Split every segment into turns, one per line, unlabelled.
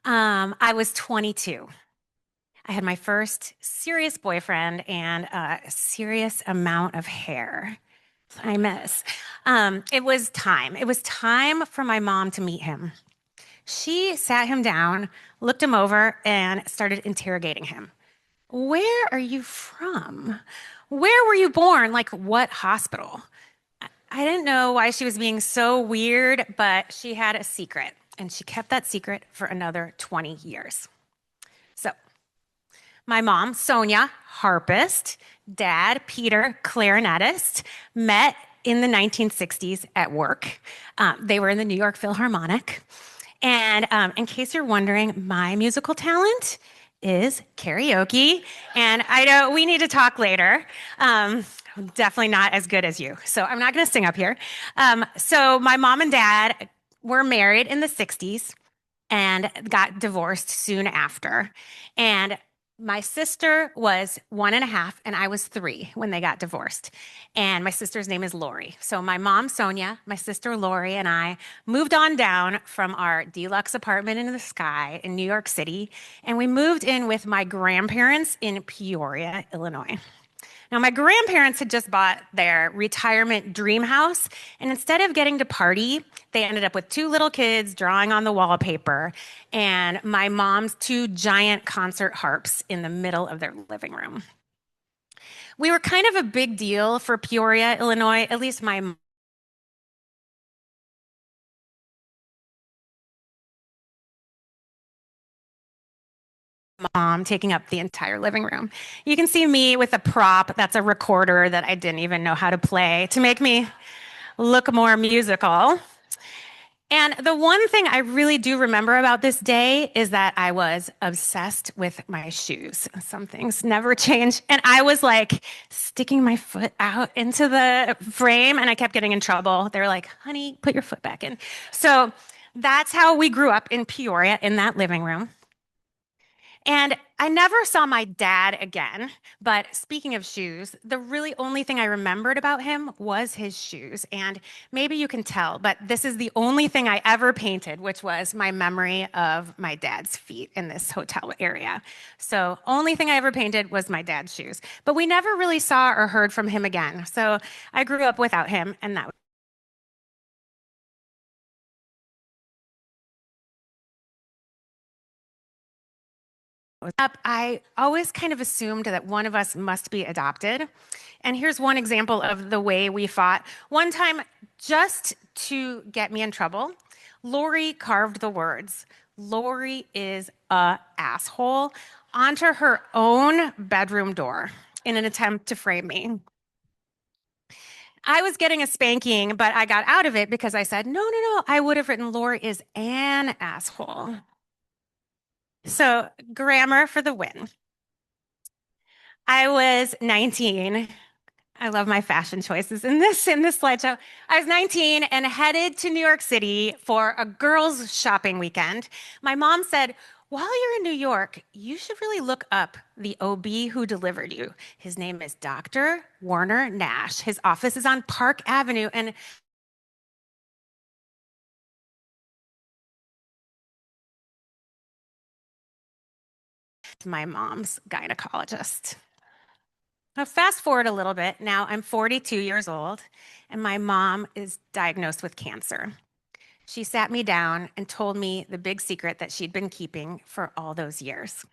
I was 22. I had my first serious boyfriend and a serious amount of hair. I miss. It was time. It was time for my mom to meet him. She sat him down, looked him over, and started interrogating him. Where are you from? Where were you born? Like, what hospital? I didn't know why she was being so weird, but she had a secret, and she kept that secret for another 20 years. So, my mom, Sonia, harpist, dad, Peter, clarinetist, met in the 1960s at work. They were in the New York Philharmonic. And in case you're wondering, my musical talent is karaoke. And I know we need to talk later. Definitely not as good as you. So I'm not going to sing up here. So my mom and dad were married in the 60s and got divorced soon after. And my sister was 1.5, and I was 3 when they got divorced. And my sister's name is Lori. So my mom, Sonia, my sister Lori, and I moved on down from our deluxe apartment in the sky in New York City, and we moved in with my grandparents in Peoria, Illinois. Now, my grandparents had just bought their retirement dream house, and instead of getting to party, they ended up with 2 little kids drawing on the wallpaper and my mom's 2 giant concert harps in the middle of their living room. We were kind of a big deal for Peoria, Illinois, at least my mom taking up the entire living room. You can see me with a prop that's a recorder that I didn't even know how to play to make me look more musical. And the one thing I really do remember about this day is that I was obsessed with my shoes. Some things never change. And I was like sticking my foot out into the frame and I kept getting in trouble. They were like, honey, put your foot back in. So that's how we grew up in Peoria in that living room. And I never saw my dad again. But speaking of shoes, the really only thing I remembered about him was his shoes. And maybe you can tell, but this is the only thing I ever painted, which was my memory of my dad's feet in this hotel area. So, only thing I ever painted was my dad's shoes. But we never really saw or heard from him again. So, I grew up without him, and that up, I always kind of assumed that one of us must be adopted. And here's one example of the way we fought. One time, just to get me in trouble, Lori carved the words, Lori is a asshole, onto her own bedroom door in an attempt to frame me. I was getting a spanking, but I got out of it because I said, no, no, no, I would have written Lori is an asshole. So, grammar for the win. I was 19. I love my fashion choices in this slideshow. I was 19 and headed to New York City for a girls' shopping weekend. My mom said, "While you're in New York, you should really look up the OB who delivered you. His name is Dr. Warner Nash. His office is on Park Avenue." And my mom's gynecologist. Now, fast forward a little bit. Now I'm 42 years old, and my mom is diagnosed with cancer. She sat me down and told me the big secret that she'd been keeping for all those years.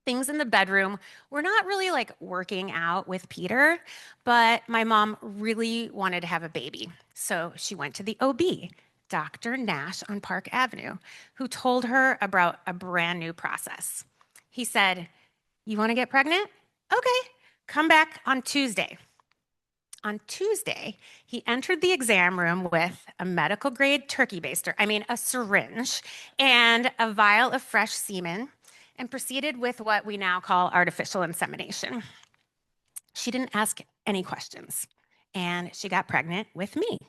Things in the bedroom were not really like working out with Peter, but my mom really wanted to have a baby. So she went to the OB, Dr. Nash on Park Avenue, who told her about a brand new process. He said, "You want to get pregnant? Okay, come back on Tuesday." On Tuesday, he entered the exam room with a medical grade turkey baster, I mean, a syringe, and a vial of fresh semen, and proceeded with what we now call artificial insemination. She didn't ask any questions, and she got pregnant with me.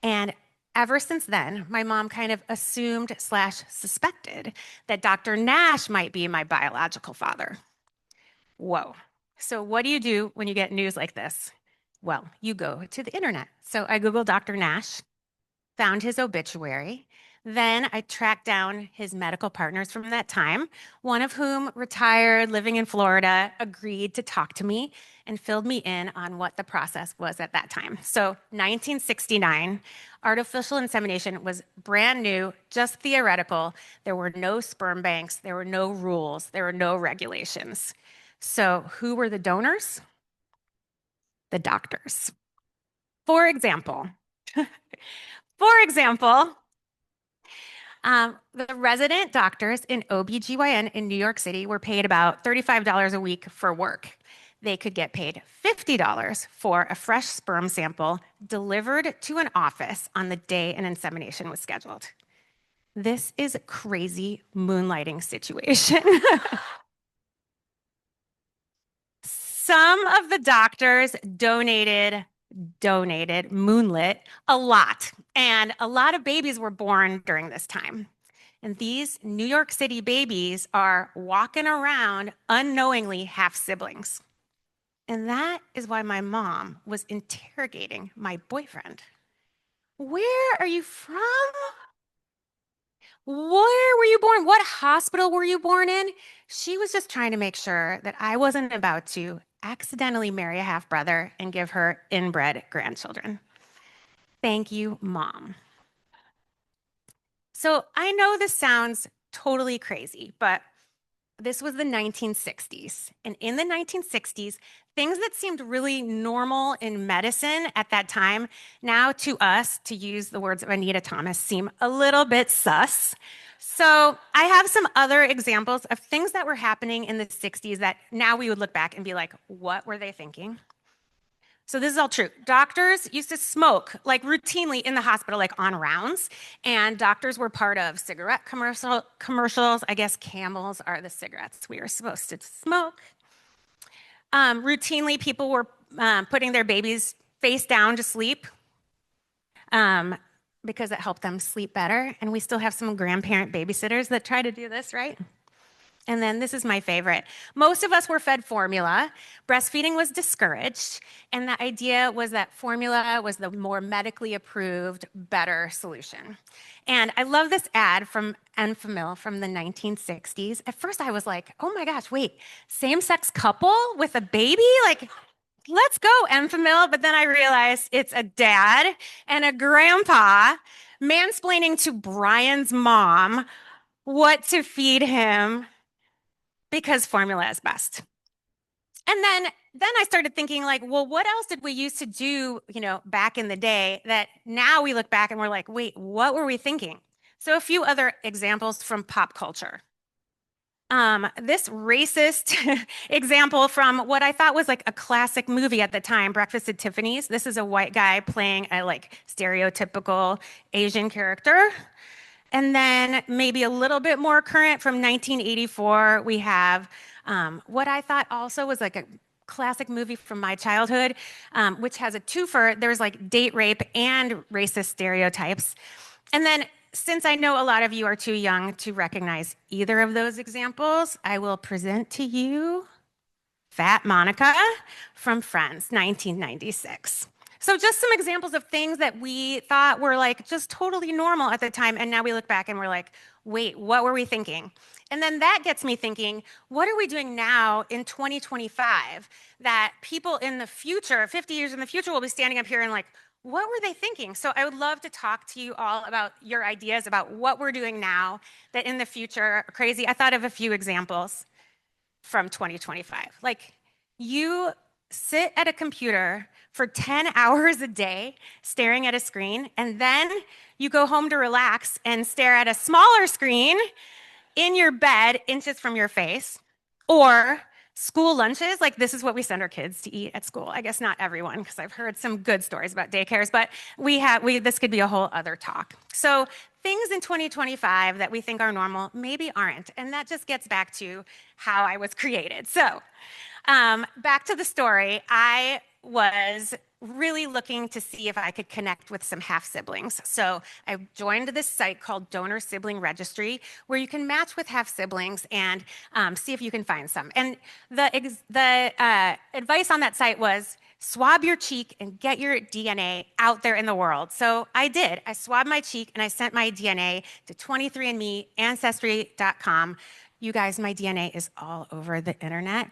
And ever since then, my mom kind of assumed slash suspected that Dr. Nash might be my biological father. Whoa. So, what do you do when you get news like this? Well, you go to the internet. So, I Googled Dr. Nash, found his obituary. Then I tracked down his medical partners from that time, one of whom retired, living in Florida, agreed to talk to me and filled me in on what the process was at that time. So, 1969, artificial insemination was brand new, just theoretical. There were no sperm banks, there were no rules, there were no regulations. So, who were the donors? The doctors. For example, for example, the resident doctors in OBGYN in New York City were paid about $35 a week for work. They could get paid $50 for a fresh sperm sample delivered to an office on the day an insemination was scheduled. This is a crazy moonlighting situation. Some of the doctors moonlit a lot, and a lot of babies were born during this time. And these New York City babies are walking around unknowingly half siblings. And that is why my mom was interrogating my boyfriend. Where are you from? Where were you born? What hospital were you born in? She was just trying to make sure that I wasn't about to accidentally marry a half brother and give her inbred grandchildren. Thank you, Mom. So I know this sounds totally crazy, but this was the 1960s. And in the 1960s, things that seemed really normal in medicine at that time, now to us, to use the words of Anita Thomas, seem a little bit sus. So I have some other examples of things that were happening in the 60s that now we would look back and be like, what were they thinking? So this is all true. Doctors used to smoke like routinely in the hospital, like on rounds, and doctors were part of cigarette commercials. I guess Camels are the cigarettes we were supposed to smoke. Routinely, people were putting their babies face down to sleep because it helped them sleep better. And we still have some grandparent babysitters that try to do this, right? And then this is my favorite. Most of us were fed formula. Breastfeeding was discouraged. And the idea was that formula was the more medically approved, better solution. And I love this ad from Enfamil from the 1960s. At first I was like, oh my gosh, wait, same-sex couple with a baby? Like, let's go, Enfamil. But then I realized it's a dad and a grandpa mansplaining to Brian's mom what to feed him because formula is best. And then I started thinking like, well, what else did we used to do, back in the day that now we look back and we're like, wait, what were we thinking? So a few other examples from pop culture. This racist example from what I thought was like a classic movie at the time, Breakfast at Tiffany's. This is a white guy playing a like stereotypical Asian character. And then maybe a little bit more current from 1984, we have what I thought also was like a classic movie from my childhood, which has a twofer. There's like date rape and racist stereotypes. And then since I know a lot of you are too young to recognize either of those examples, I will present to you Fat Monica from Friends, 1996. So just some examples of things that we thought were like just totally normal at the time. And now we look back and we're like, wait, what were we thinking? And then that gets me thinking, what are we doing now in 2025 that people in the future, 50 years in the future, will be standing up here and like, what were they thinking? So I would love to talk to you all about your ideas about what we're doing now that in the future are crazy. I thought of a few examples from 2025. Like you sit at a computer for 10 hours a day staring at a screen, and then you go home to relax and stare at a smaller screen in your bed, inches from your face, or school lunches. Like this is what we send our kids to eat at school. I guess not everyone, because I've heard some good stories about daycares, but this could be a whole other talk. So things in 2025 that we think are normal maybe aren't, and that just gets back to how I was created. So back to the story, I was really looking to see if I could connect with some half siblings. So I joined this site called Donor Sibling Registry, where you can match with half siblings and see if you can find some. And the advice on that site was swab your cheek and get your DNA out there in the world. So I did. I swabbed my cheek and I sent my DNA to 23andMe, Ancestry.com. You guys, my DNA is all over the internet.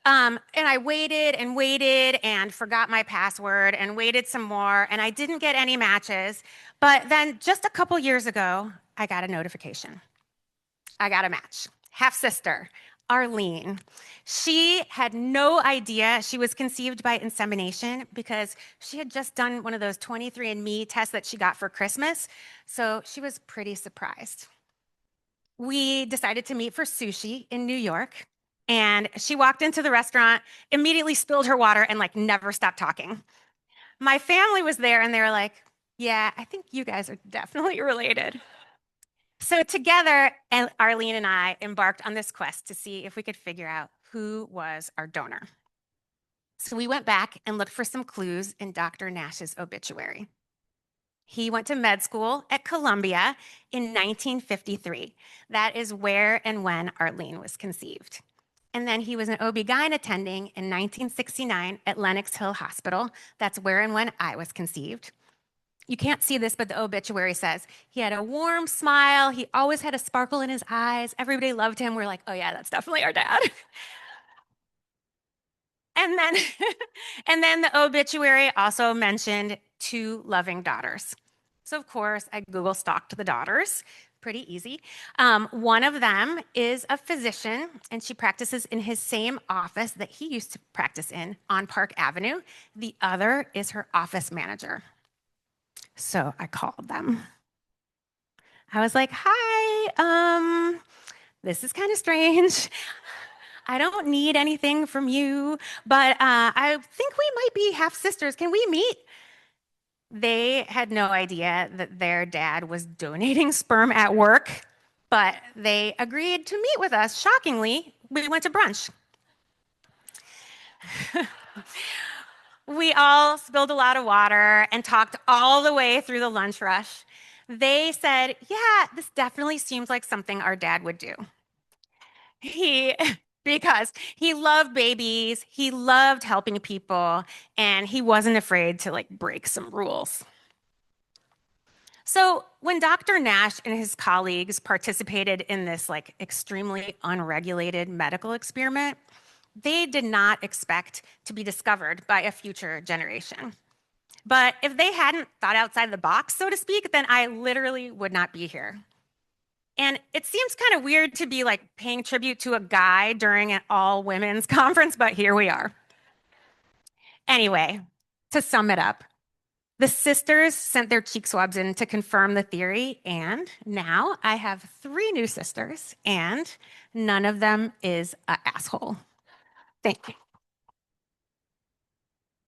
And I waited and waited and forgot my password and waited some more, and I didn't get any matches. But then just a couple years ago, I got a notification. I got a match. Half sister, Arlene. She had no idea she was conceived by insemination because she had just done one of those 23andMe tests that she got for Christmas. So she was pretty surprised. We decided to meet for sushi in New York. And she walked into the restaurant, immediately spilled her water, and like never stopped talking. My family was there and they were like, yeah, I think you guys are definitely related. So together, Arlene and I embarked on this quest to see if we could figure out who was our donor. So we went back and looked for some clues in Dr. Nash's obituary. He went to med school at Columbia in 1953. That is where and when Arlene was conceived. And then he was an OB-GYN attending in 1969 at Lenox Hill Hospital. That's where and when I was conceived. You can't see this, but the obituary says he had a warm smile. He always had a sparkle in his eyes. Everybody loved him. We're like, oh yeah, that's definitely our dad. And then, and then the obituary also mentioned two loving daughters. So of course, I Google stalked the daughters. Pretty easy. One of them is a physician, and she practices in his same office that he used to practice in on Park Avenue. The other is her office manager. So I called them. I was like, hi, this is kind of strange. I don't need anything from you, but I think we might be half sisters. Can we meet? They had no idea that their dad was donating sperm at work, but they agreed to meet with us. Shockingly, we went to brunch. We all spilled a lot of water and talked all the way through the lunch rush. They said, yeah, this definitely seems like something our dad would do. He, because he loved babies, he loved helping people, and he wasn't afraid to like break some rules. So when Dr. Nash and his colleagues participated in this like extremely unregulated medical experiment, they did not expect to be discovered by a future generation. But if they hadn't thought outside the box, so to speak, then I literally would not be here. And it seems kind of weird to be like paying tribute to a guy during an all women's conference, but here we are. Anyway, to sum it up, the sisters sent their cheek swabs in to confirm the theory, and now I have three new sisters, and none of them is an asshole. Thank you.